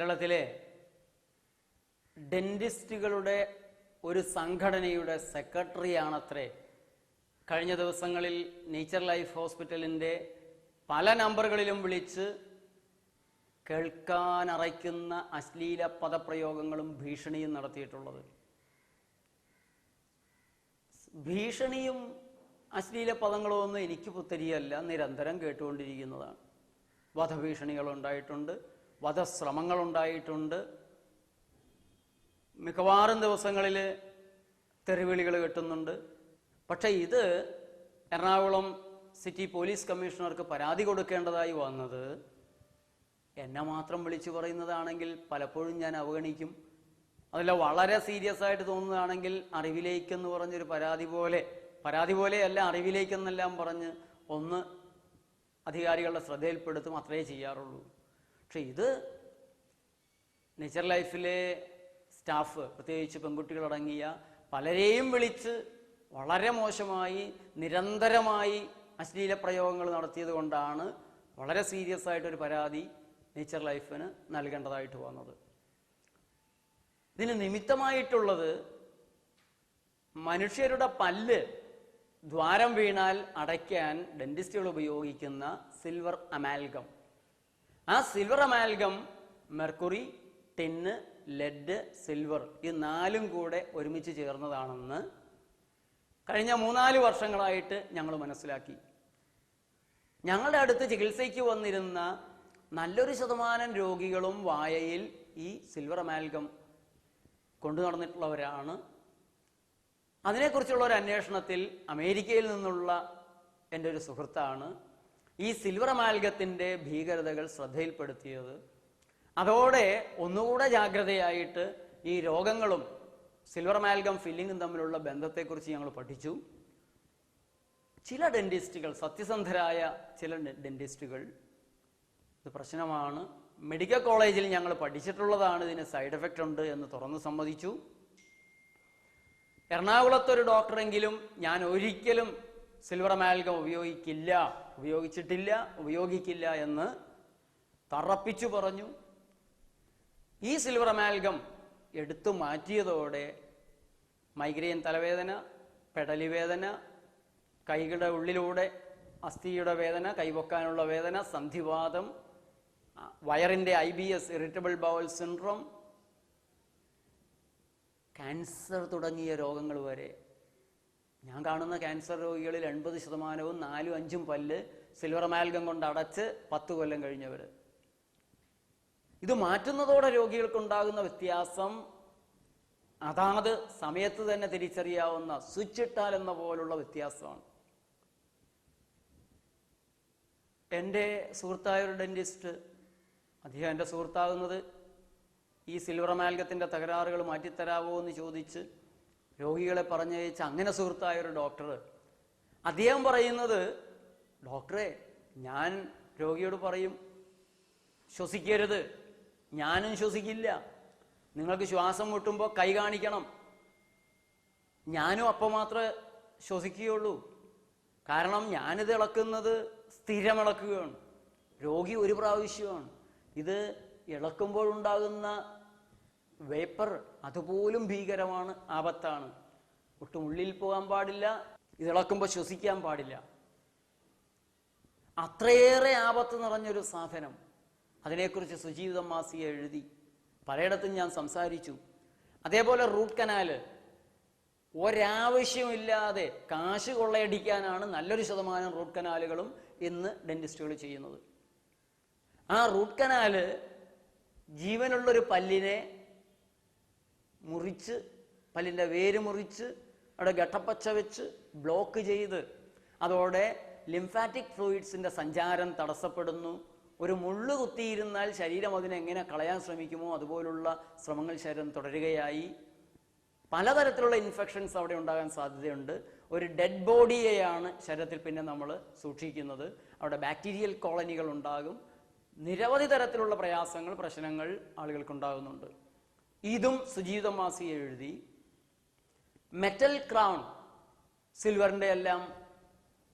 കേരളത്തിലെ ഡെന്റിസ്റ്റുകളുടെ ഒരു സംഘടനയുടെ സെക്രട്ടറിയാണത്രേ കഴിഞ്ഞ ദിവസങ്ങളിൽ നേച്ചർ ലൈഫ് ഹോസ്പിറ്റലിൻ്റെ പല നമ്പറുകളിലും വിളിച്ച് കേൾക്കാനറയ്ക്കുന്ന അശ്ലീല പദപ്രയോഗങ്ങളും ഭീഷണിയും നടത്തിയിട്ടുള്ളത്. ഭീഷണിയും അശ്ലീല പദങ്ങളും ഒന്നും എനിക്ക് പുത്തരിയല്ല, നിരന്തരം കേട്ടുകൊണ്ടിരിക്കുന്നതാണ്. വധഭീഷണികളുണ്ടായിട്ടുണ്ട്, വധശ്രമങ്ങളുണ്ടായിട്ടുണ്ട്, മിക്കവാറും ദിവസങ്ങളിൽ തെറിവിളികൾ കേട്ടുന്നുണ്ട്. പക്ഷേ ഇത് എറണാകുളം സിറ്റി പോലീസ് കമ്മീഷണർക്ക് പരാതി കൊടുക്കേണ്ടതായി വന്നത് എന്നെ മാത്രം വിളിച്ചു പറയുന്നതാണെങ്കിൽ പലപ്പോഴും ഞാൻ അവഗണിക്കും. അതല്ല വളരെ സീരിയസ് ആയിട്ട് തോന്നുന്നതാണെങ്കിൽ അറിവിലേക്കെന്ന് പറഞ്ഞൊരു പരാതി പോലെയല്ല അറിവിലേക്കെന്നെല്ലാം പറഞ്ഞ് ഒന്ന് അധികാരികളുടെ ശ്രദ്ധയിൽപ്പെടുത്തും, അത്രേ ചെയ്യാറുള്ളൂ. പക്ഷെ ഇത് നേച്ചർ ലൈഫിലെ സ്റ്റാഫ്, പ്രത്യേകിച്ച് പെൺകുട്ടികളടങ്ങിയ പലരെയും വിളിച്ച് വളരെ മോശമായി നിരന്തരമായി അശ്ലീല പ്രയോഗങ്ങൾ നടത്തിയത് കൊണ്ടാണ് വളരെ സീരിയസ് ആയിട്ടൊരു പരാതി നേച്ചർ ലൈഫിന് നൽകേണ്ടതായിട്ട് വന്നത്. ഇതിന് നിമിത്തമായിട്ടുള്ളത് മനുഷ്യരുടെ പല്ല് ദ്വാരം വീണാൽ അടയ്ക്കാൻ ഡെന്റിസ്റ്റുകൾ ഉപയോഗിക്കുന്ന സിൽവർ അമാൽഗം. ആ silver amalgam mercury, tin, lead, silver ഈ നാലും കൂടെ ഒരുമിച്ച് ചേർന്നതാണെന്ന് കഴിഞ്ഞ 3-4 വർഷങ്ങളായിട്ട് ഞങ്ങൾ മനസ്സിലാക്കി. ഞങ്ങളുടെ അടുത്ത് ചികിത്സയ്ക്ക് വന്നിരുന്ന നല്ലൊരു ശതമാനം രോഗികളും വായയിൽ ഈ സിൽവർ അമാൽഗം കൊണ്ടു നടന്നിട്ടുള്ളവരാണ്. അതിനെക്കുറിച്ചുള്ള ഒരു അന്വേഷണത്തിൽ അമേരിക്കയിൽ നിന്നുള്ള എൻ്റെ ഒരു സുഹൃത്താണ് ഈ സിൽവർ അമാൽഗത്തിൻ്റെ ഭീകരതകൾ ശ്രദ്ധയിൽപ്പെടുത്തിയത്. അതോടെ ഒന്നുകൂടെ ജാഗ്രതയായിട്ട് ഈ രോഗങ്ങളും സിൽവർ അമാൽഗം ഫില്ലിങ്ങും തമ്മിലുള്ള ബന്ധത്തെക്കുറിച്ച് ഞങ്ങൾ പഠിച്ചു. ചില ഡെന്റിസ്റ്റുകൾ, സത്യസന്ധരായ ചില ഡെന്റിസ്റ്റുകൾ ഇത് പ്രശ്നമാണ്, മെഡിക്കൽ കോളേജിൽ ഞങ്ങൾ പഠിച്ചിട്ടുള്ളതാണ്, ഇതിന് സൈഡ് എഫക്റ്റ് ഉണ്ട് എന്ന് തുറന്നു സമ്മതിച്ചു. എറണാകുളത്തൊരു ഡോക്ടറെങ്കിലും ഞാൻ ഒരിക്കലും സിൽവർ അമാൽഗം ഉപയോഗിച്ചിട്ടില്ല, ഉപയോഗിക്കില്ല എന്ന് തറപ്പിച്ചു പറഞ്ഞു. ഈ സിൽവർ അമാൽഗം എടുത്തു മാറ്റിയതോടെ മൈഗ്രെയിൻ തലവേദന, പെടലി വേദന, കൈകളുടെ ഉള്ളിലൂടെ അസ്ഥിയുടെ വേദന, കൈവക്കാനുള്ള വേദന, സന്ധിവാതം, വയറിൻ്റെ IBS irritable bowl syndrome, cancer തുടങ്ങിയ രോഗങ്ങൾ വരെ. ഞാൻ കാണുന്ന ക്യാൻസർ രോഗികളിൽ 80% 4-5 പല്ല് സിൽവർ അമാൽഗം കൊണ്ട് അടച്ച് 10 കൊല്ലം കഴിഞ്ഞവർ. ഇത് മാറ്റുന്നതോടെ രോഗികൾക്കുണ്ടാകുന്ന വ്യത്യാസം അതാത് സമയത്ത് തന്നെ തിരിച്ചറിയാവുന്ന, സ്വിച്ച് ഇട്ടാൽ എന്ന പോലുള്ള വ്യത്യാസമാണ്. എൻ്റെ സുഹൃത്തായൊരു ഡെന്റിസ്റ്റ്, അദ്ദേഹം എൻ്റെ സുഹൃത്താകുന്നത് ഈ സിൽവർ അമാൽഗത്തിൻ്റെ തകരാറുകൾ മാറ്റിത്തരാമോ എന്ന് ചോദിച്ച് രോഗികളെ പറഞ്ഞയച്ച് അങ്ങനെ സുഹൃത്തായൊരു ഡോക്ടർ, അദ്ദേഹം പറയുന്നത്, ഡോക്ടറെ ഞാൻ രോഗിയോട് പറയും ശ്വസിക്കരുത്, ഞാനും ശ്വസിക്കില്ല, നിങ്ങൾക്ക് ശ്വാസം മുട്ടുമ്പോൾ കൈ കാണിക്കണം, ഞാനും അപ്പം മാത്രമേ ശ്വസിക്കുകയുള്ളൂ, കാരണം ഞാനിത് ഇളക്കുന്നത് സ്ഥിരം ഇളക്കുകയാണ്, രോഗി ഒരു പ്രാവശ്യമാണ്, ഇത് ഇളക്കുമ്പോഴുണ്ടാകുന്ന വേപ്പർ അതുപോലും ഭീകരമാണ്, ആപത്താണ്, ഒട്ടും ഉള്ളിൽ പോകാൻ പാടില്ല, ഇത് ഇളക്കുമ്പോൾ ശ്വസിക്കാൻ പാടില്ല, അത്രയേറെ ആപത്ത് നിറഞ്ഞൊരു സാധനം. അതിനെക്കുറിച്ച് സുജീവിതം മാസിക എഴുതി, പലയിടത്തും ഞാൻ സംസാരിച്ചു. അതേപോലെ റൂട്ട് കനാല് ഒരാവശ്യമില്ലാതെ കാശ് കൊള്ളയടിക്കാനാണ് നല്ലൊരു ശതമാനം റൂട്ട് കനാലുകളും ഇന്ന് ഡെന്റിസ്റ്റുകൾ ചെയ്യുന്നത്. ആ റൂട്ട് കനാല് ജീവനുള്ളൊരു പല്ലിനെ മുറിച്ച്, പല്ലിൻ്റെ വേര് മുറിച്ച് അവിടെ ഘട്ടപ്പച്ച വെച്ച് ബ്ലോക്ക് ചെയ്ത് അതോടെ ലിംഫാറ്റിക് ഫ്ലൂയിഡ്സിൻ്റെ സഞ്ചാരം തടസ്സപ്പെടുന്നു. ഒരു മുള്ളു കുത്തിയിരുന്നാൽ ശരീരം അതിനെങ്ങനെ കളയാൻ ശ്രമിക്കുമോ അതുപോലുള്ള ശ്രമങ്ങൾ ശരീരം തുടരുകയായി. പലതരത്തിലുള്ള ഇൻഫെക്ഷൻസ് അവിടെ ഉണ്ടാകാൻ സാധ്യതയുണ്ട്. ഒരു ഡെഡ് ബോഡിയെയാണ് ശരീരത്തിൽ പിന്നെ നമ്മൾ സൂക്ഷിക്കുന്നത്. അവിടെ ബാക്ടീരിയൽ കോളനികൾ ഉണ്ടാകും. നിരവധി തരത്തിലുള്ള പ്രശ്നങ്ങൾ ആളുകൾക്കുണ്ടാകുന്നുണ്ട്. ഇതും സുജീവിതം മാസിക എഴുതി. മെറ്റൽ ക്രൗൺ, സിൽവറിൻ്റെ എല്ലാം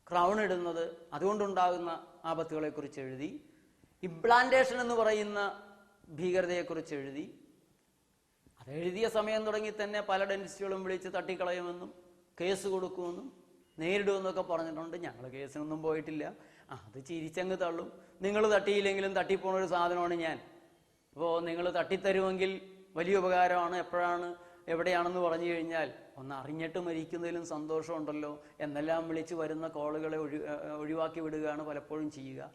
ക്രൗൺ ഇടുന്നത് അതുകൊണ്ടുണ്ടാകുന്ന ആപത്തുകളെക്കുറിച്ച് എഴുതി. ഇംപ്ലാന്റേഷൻ എന്ന് പറയുന്ന ഭീകരതയെക്കുറിച്ച് എഴുതി. അതെഴുതിയ സമയം തുടങ്ങി തന്നെ പല ഡെന്റിസ്റ്റുകളും വിളിച്ച് തട്ടിക്കളയുമെന്നും കേസ് കൊടുക്കുമെന്നും നേരിടുമെന്നൊക്കെ പറഞ്ഞിട്ടുണ്ട്. ഞങ്ങൾ കേസിനൊന്നും പോയിട്ടില്ല. അത് ചിരിച്ചങ്ങ് തള്ളും. നിങ്ങൾ തട്ടിയില്ലെങ്കിലും തട്ടിപ്പോണ ഒരു സാധനമാണ് ഞാൻ. അപ്പോൾ നിങ്ങൾ തട്ടിത്തരുമെങ്കിൽ വലിയ ഉപകാരമാണ്. എപ്പോഴാണ് എവിടെയാണെന്ന് പറഞ്ഞു കഴിഞ്ഞാൽ ഒന്ന് അറിഞ്ഞിട്ട് മരിക്കുന്നതിലും സന്തോഷമുണ്ടല്ലോ എന്നെല്ലാം വിളിച്ച് വരുന്ന കോളുകളെ ഒഴിവാക്കി വിടുകയാണ് പലപ്പോഴും ചെയ്യുക.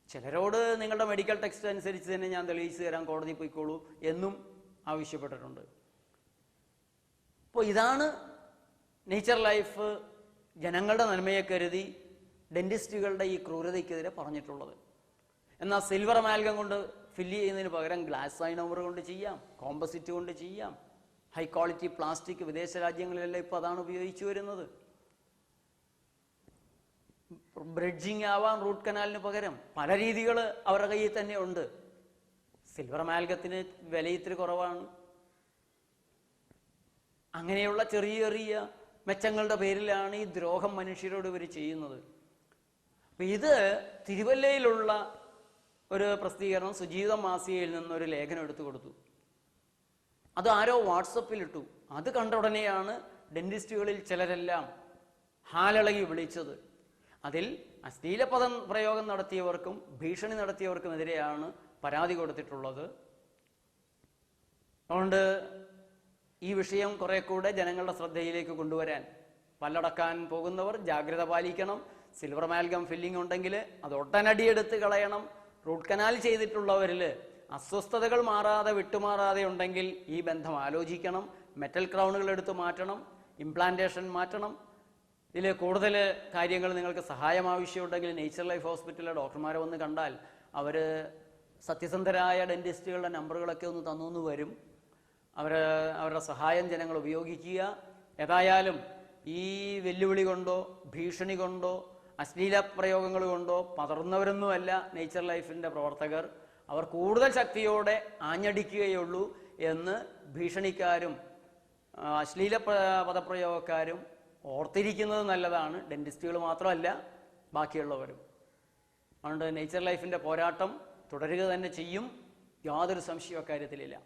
ചിലരോട് നിങ്ങളുടെ മെഡിക്കൽ ടെക്സ്റ്റ് അനുസരിച്ച് തന്നെ ഞാൻ തെളിയിച്ചു തരാം, കോടതി പോയിക്കോളൂ എന്നും ആവശ്യപ്പെട്ടിട്ടുണ്ട്. അപ്പോൾ ഇതാണ് നേച്ചർ ലൈഫ് ജനങ്ങളുടെ നന്മയെ കരുതി ഡെന്റിസ്റ്റുകളുടെ ഈ ക്രൂരതയ്ക്കെതിരെ പറഞ്ഞിട്ടുള്ളത്. എന്നാൽ സിൽവർ അമാൽഗം കൊണ്ട് ഫില്ല് ചെയ്യുന്നതിന് പകരം ഗ്ലാസ് ഐനോമർ കൊണ്ട് ചെയ്യാം, കോമ്പസിറ്റ് കൊണ്ട് ചെയ്യാം, ഹൈ ക്വാളിറ്റി പ്ലാസ്റ്റിക് വിദേശ രാജ്യങ്ങളിലെല്ലാം ഇപ്പോൾ അതാണ് ഉപയോഗിച്ചു വരുന്നത്. ബ്രിഡ്ജിങ് ആവാം റൂട്ട് കനാലിന് പകരം പല രീതികൾ അവരുടെ കയ്യിൽ തന്നെ ഉണ്ട്. സിൽവർ അമാൽഗത്തിന് വില ഇത്തിരി കുറവാണ്. അങ്ങനെയുള്ള ചെറിയ ചെറിയ മെച്ചങ്ങളുടെ പേരിലാണ് ഈ ദ്രോഹം മനുഷ്യരോട് ഇവർ ചെയ്യുന്നത്. അപ്പൊ ഇത് തിരുവല്ലയിലുള്ള ഒരു പ്രസിദ്ധീകരണം സുജീവിത മാസികയിൽ നിന്നൊരു ലേഖനം എടുത്തു കൊടുത്തു. അത് ആരോ വാട്സപ്പിലിട്ടു. അത് കണ്ട ഉടനെയാണ് ഡെന്റിസ്റ്റുകളിൽ ചിലരെല്ലാം ഹാലിളകി വിളിച്ചത്. അതിൽ അശ്ലീല പ്രയോഗം നടത്തിയവർക്കും ഭീഷണി നടത്തിയവർക്കുമെതിരെയാണ് പരാതി കൊടുത്തിട്ടുള്ളത്. അതുകൊണ്ട് ഈ വിഷയം കുറെ കൂടെ ജനങ്ങളുടെ ശ്രദ്ധയിലേക്ക് കൊണ്ടുവരാൻ പല്ലടക്കാൻ പോകുന്നവർ ജാഗ്രത പാലിക്കണം. സിൽവർ അമാൽഗം ഫില്ലിംഗ് ഉണ്ടെങ്കിൽ അത് ഒട്ടനടി എടുത്ത് കളയണം. റൂട്ട് കനാൽ ചെയ്തിട്ടുള്ളവരിൽ അസ്വസ്ഥതകൾ മാറാതെ വിട്ടുമാറാതെ ഉണ്ടെങ്കിൽ ഈ ബന്ധം ആലോചിക്കണം. മെറ്റൽ ക്രൗണുകൾ എടുത്ത് മാറ്റണം, ഇംപ്ലാന്റേഷൻ മാറ്റണം. ഇതിൽ കൂടുതൽ കാര്യങ്ങൾ നിങ്ങൾക്ക് സഹായം ആവശ്യമുണ്ടെങ്കിൽ നേച്ചർ ലൈഫ് ഹോസ്പിറ്റലിലെ ഡോക്ടർമാരെ വന്ന് കണ്ടാൽ അവർ സത്യസന്ധരായ ഡെന്റിസ്റ്റുകളുടെ നമ്പറുകളൊക്കെ ഒന്ന് തന്നു വരും. അവരുടെ സഹായം ജനങ്ങൾ ഉപയോഗിക്കുക. ഏതായാലും ഈ വെല്ലുവിളി കൊണ്ടോ ഭീഷണി കൊണ്ടോ അശ്ലീല പ്രയോഗങ്ങൾ കൊണ്ടോ പതർന്നവരൊന്നുമല്ല നേച്ചർ ലൈഫിൻ്റെ പ്രവർത്തകർ. അവർ കൂടുതൽ ശക്തിയോടെ ആഞ്ഞടിക്കുകയുള്ളൂ എന്ന് ഭീഷണിക്കാരും അശ്ലീല പദപ്രയോഗക്കാരും ഓർത്തിരിക്കുന്നത് നല്ലതാണ്. ഡെന്റിസ്റ്റുകൾ മാത്രമല്ല, ബാക്കിയുള്ളവരും. അതുകൊണ്ട് നേച്ചർ ലൈഫിൻ്റെ പോരാട്ടം തുടരുക തന്നെ ചെയ്യും. യാതൊരു സംശയവും അക്കാര്യത്തിലില്ല.